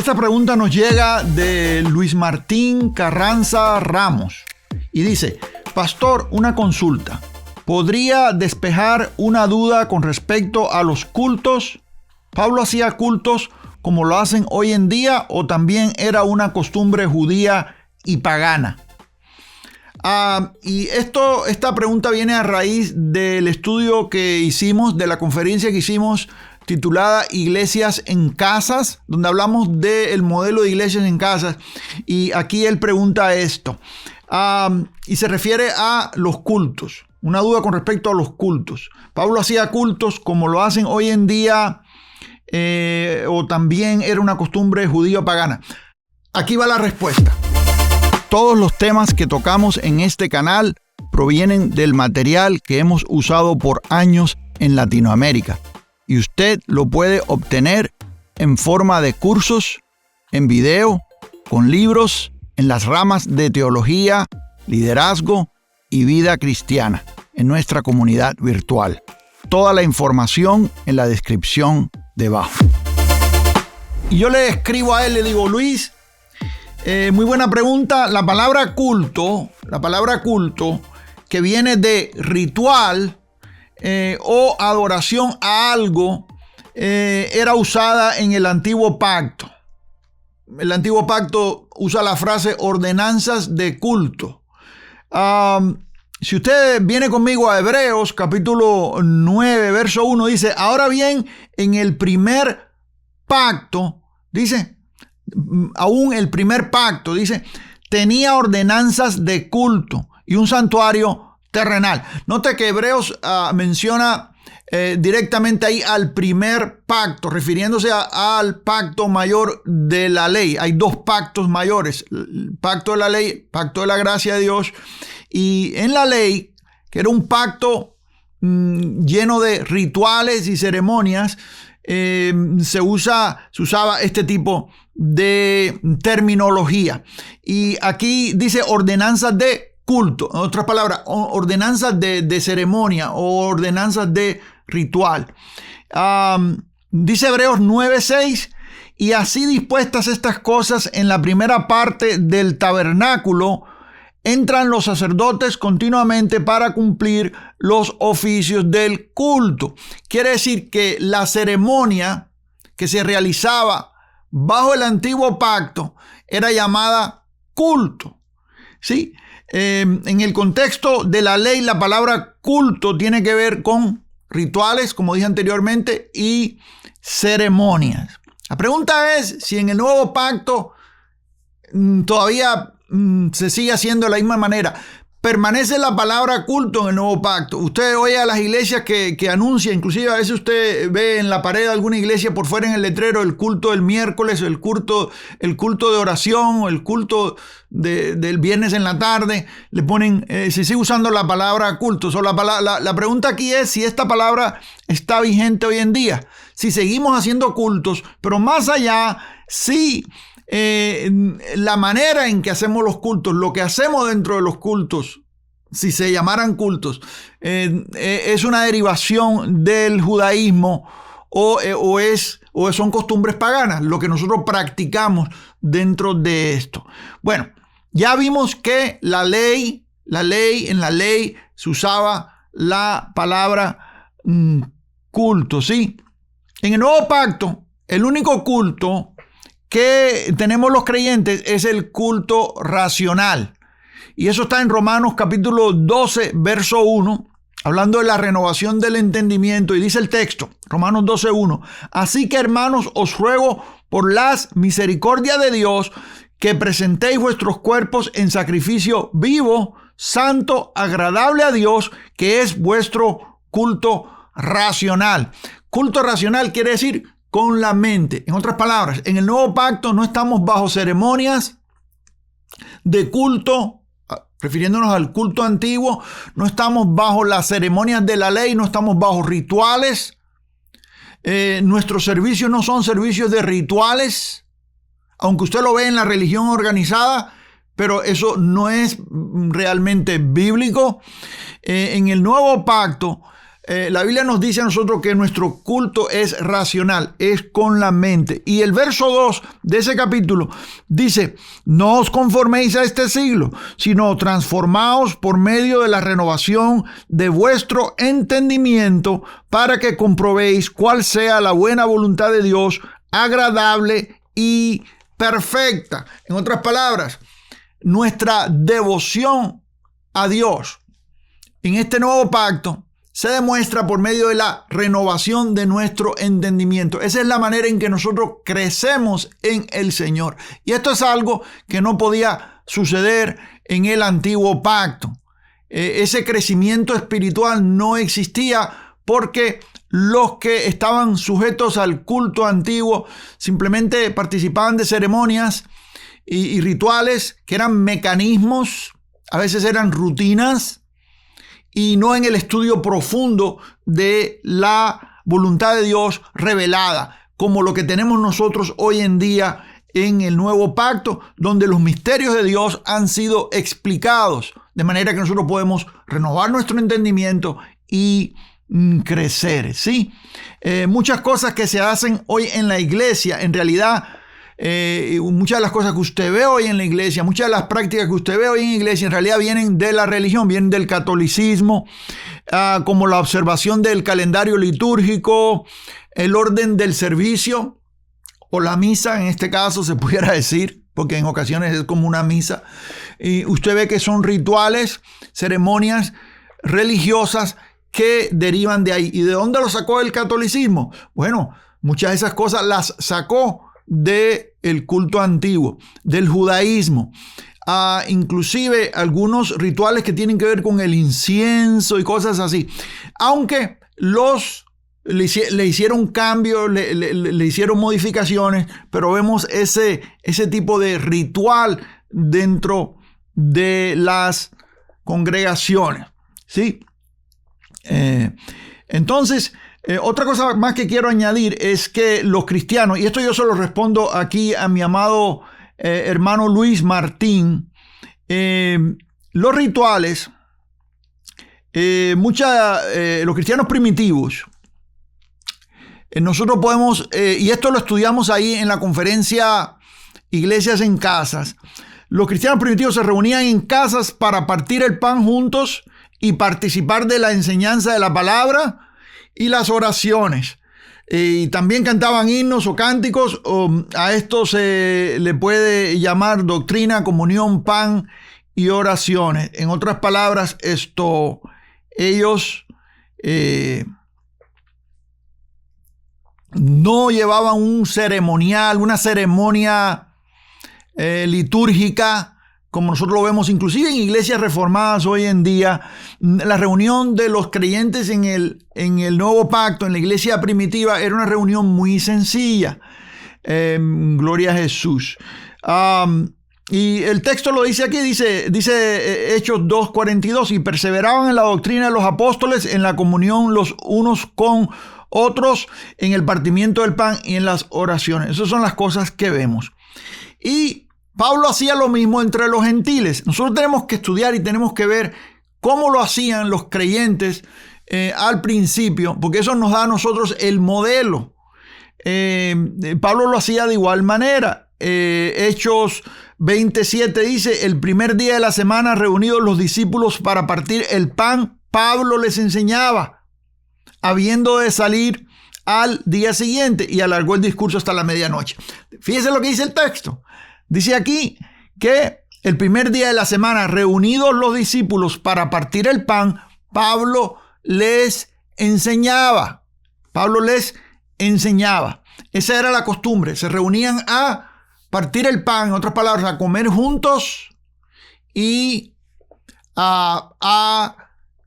Esta pregunta nos llega de Luis Martín Carranza Ramos y dice: Pastor, una consulta. ¿Podría despejar una duda con respecto a los cultos? ¿Pablo hacía cultos como lo hacen hoy en día o también era una costumbre judía y pagana? Y esta pregunta viene a raíz del estudio que hicimos, de la conferencia que hicimos titulada Iglesias en Casas, donde hablamos del modelo de iglesias en casas. Y aquí él pregunta esto, y se refiere a los cultos. Una duda con respecto a los cultos. ¿Pablo hacía cultos como lo hacen hoy en día o también era una costumbre judía pagana? Aquí va la respuesta. Todos los temas que tocamos en este canal provienen del material que hemos usado por años en Latinoamérica. Y usted lo puede obtener en forma de cursos, en video, con libros, en las ramas de teología, liderazgo y vida cristiana, en nuestra comunidad virtual. Toda la información en la descripción debajo. Y yo le escribo a él, le digo: Luis, muy buena pregunta. La palabra culto, que viene de ritual, o adoración a algo, era usada en el Antiguo Pacto. El Antiguo Pacto usa la frase ordenanzas de culto. Si usted viene conmigo a Hebreos capítulo 9, verso 1, dice: ahora bien, en el primer pacto, dice, aún el primer pacto, dice, tenía ordenanzas de culto y un santuario terrenal. Note que Hebreos menciona directamente ahí al primer pacto, refiriéndose al pacto mayor de la ley. Hay dos pactos mayores: el pacto de la ley, pacto de la gracia de Dios. Y en la ley, que era un pacto lleno de rituales y ceremonias, se usaba este tipo de terminología. Y aquí dice ordenanzas de culto, en otras palabras, ordenanzas de ceremonia o ordenanzas de ritual. Dice Hebreos 9:6: y así dispuestas estas cosas en la primera parte del tabernáculo, entran los sacerdotes continuamente para cumplir los oficios del culto. Quiere decir que la ceremonia que se realizaba bajo el antiguo pacto era llamada culto. ¿Sí? En el contexto de la ley, la palabra culto tiene que ver con rituales, como dije anteriormente, y ceremonias. La pregunta es si en el nuevo pacto todavía se sigue haciendo de la misma manera. Permanece la palabra culto en el nuevo pacto. Usted oye a las iglesias que anuncian, inclusive a veces usted ve en la pared de alguna iglesia por fuera en el letrero el culto del miércoles, el culto de oración, o el culto del viernes en la tarde. Le ponen, se sigue usando la palabra culto. La pregunta aquí es si esta palabra está vigente hoy en día. Si seguimos haciendo cultos, pero más allá, si la manera en que hacemos los cultos, lo que hacemos dentro de los cultos, si se llamaran cultos, es una derivación del judaísmo o son costumbres paganas, lo que nosotros practicamos dentro de esto. Bueno, ya vimos que en la ley se usaba la palabra culto, ¿sí? En el nuevo pacto, el único culto que tenemos los creyentes es el culto racional. Y eso está en Romanos capítulo 12, verso 1, hablando de la renovación del entendimiento. Y dice el texto, Romanos 12, 1: así que, hermanos, os ruego por las misericordias de Dios que presentéis vuestros cuerpos en sacrificio vivo, santo, agradable a Dios, que es vuestro culto racional. Culto racional quiere decir con la mente. En otras palabras, en el nuevo pacto no estamos bajo ceremonias de culto, refiriéndonos al culto antiguo, no estamos bajo las ceremonias de la ley, no estamos bajo rituales. Nuestros servicios no son servicios de rituales, aunque usted lo ve en la religión organizada, pero eso no es realmente bíblico. En el nuevo pacto, La Biblia nos dice a nosotros que nuestro culto es racional, es con la mente. Y el verso 2 de ese capítulo dice: no os conforméis a este siglo, sino transformaos por medio de la renovación de vuestro entendimiento, para que comprobéis cuál sea la buena voluntad de Dios, agradable y perfecta. En otras palabras, nuestra devoción a Dios en este nuevo pacto se demuestra por medio de la renovación de nuestro entendimiento. Esa es la manera en que nosotros crecemos en el Señor. Y esto es algo que no podía suceder en el antiguo pacto. Ese crecimiento espiritual no existía porque los que estaban sujetos al culto antiguo simplemente participaban de ceremonias y rituales que eran mecanismos, a veces eran rutinas, y no en el estudio profundo de la voluntad de Dios revelada, como lo que tenemos nosotros hoy en día en el nuevo pacto, donde los misterios de Dios han sido explicados, de manera que nosotros podemos renovar nuestro entendimiento y crecer, ¿sí? Muchas cosas que se hacen hoy en la iglesia, en realidad, muchas de las cosas que usted ve hoy en la iglesia, muchas de las prácticas que usted ve hoy en la iglesia, en realidad vienen de la religión, vienen del catolicismo, como la observación del calendario litúrgico, el orden del servicio o la misa, en este caso se pudiera decir, porque en ocasiones es como una misa. Y usted ve que son rituales, ceremonias religiosas que derivan de ahí. ¿Y de dónde lo sacó el catolicismo? Bueno, muchas de esas cosas las sacó del culto antiguo, del judaísmo. Inclusive algunos rituales que tienen que ver con el incienso y cosas así. Aunque le hicieron cambios, le hicieron modificaciones, pero vemos ese tipo de ritual dentro de las congregaciones, ¿sí? Entonces, otra cosa más que quiero añadir es que los cristianos, y esto yo se lo respondo aquí a mi amado hermano Luis Martín, los rituales, los cristianos primitivos, nosotros podemos, y esto lo estudiamos ahí en la conferencia Iglesias en Casas, los cristianos primitivos se reunían en casas para partir el pan juntos y participar de la enseñanza de la palabra y las oraciones. Y también cantaban himnos o cánticos. A esto se le puede llamar doctrina, comunión, pan y oraciones. En otras palabras, ellos no llevaban un ceremonial, una ceremonia litúrgica, como nosotros lo vemos inclusive en iglesias reformadas hoy en día. La reunión de los creyentes en el nuevo pacto, en la iglesia primitiva, era una reunión muy sencilla. Gloria a Jesús. Y el texto lo dice aquí, dice Hechos 2:42, y perseveraban en la doctrina de los apóstoles, en la comunión los unos con otros, en el partimiento del pan y en las oraciones. Esas son las cosas que vemos. Y Pablo hacía lo mismo entre los gentiles. Nosotros tenemos que estudiar y tenemos que ver cómo lo hacían los creyentes al principio, porque eso nos da a nosotros el modelo. Pablo lo hacía de igual manera. Hechos 27 dice: el primer día de la semana, reunidos los discípulos para partir el pan, Pablo les enseñaba, habiendo de salir al día siguiente, y alargó el discurso hasta la medianoche. Fíjese lo que dice el texto. Dice aquí que el primer día de la semana, reunidos los discípulos para partir el pan, Pablo les enseñaba. Pablo les enseñaba. Esa era la costumbre. Se reunían a partir el pan, en otras palabras, a comer juntos y a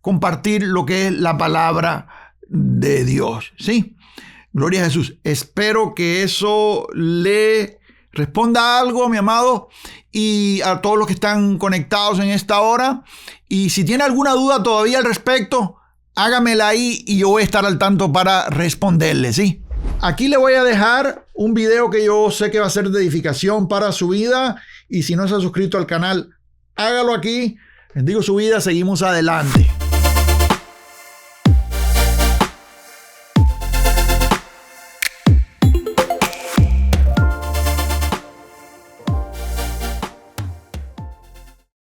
compartir lo que es la palabra de Dios. ¿Sí? Gloria a Jesús. Espero que eso le responda algo, mi amado, y a todos los que están conectados en esta hora. Y si tiene alguna duda todavía al respecto, hágamela ahí y yo voy a estar al tanto para responderle, ¿sí? Aquí le voy a dejar un video que yo sé que va a ser de edificación para su vida. Y si no se ha suscrito al canal, hágalo aquí. Bendigo su vida, seguimos adelante.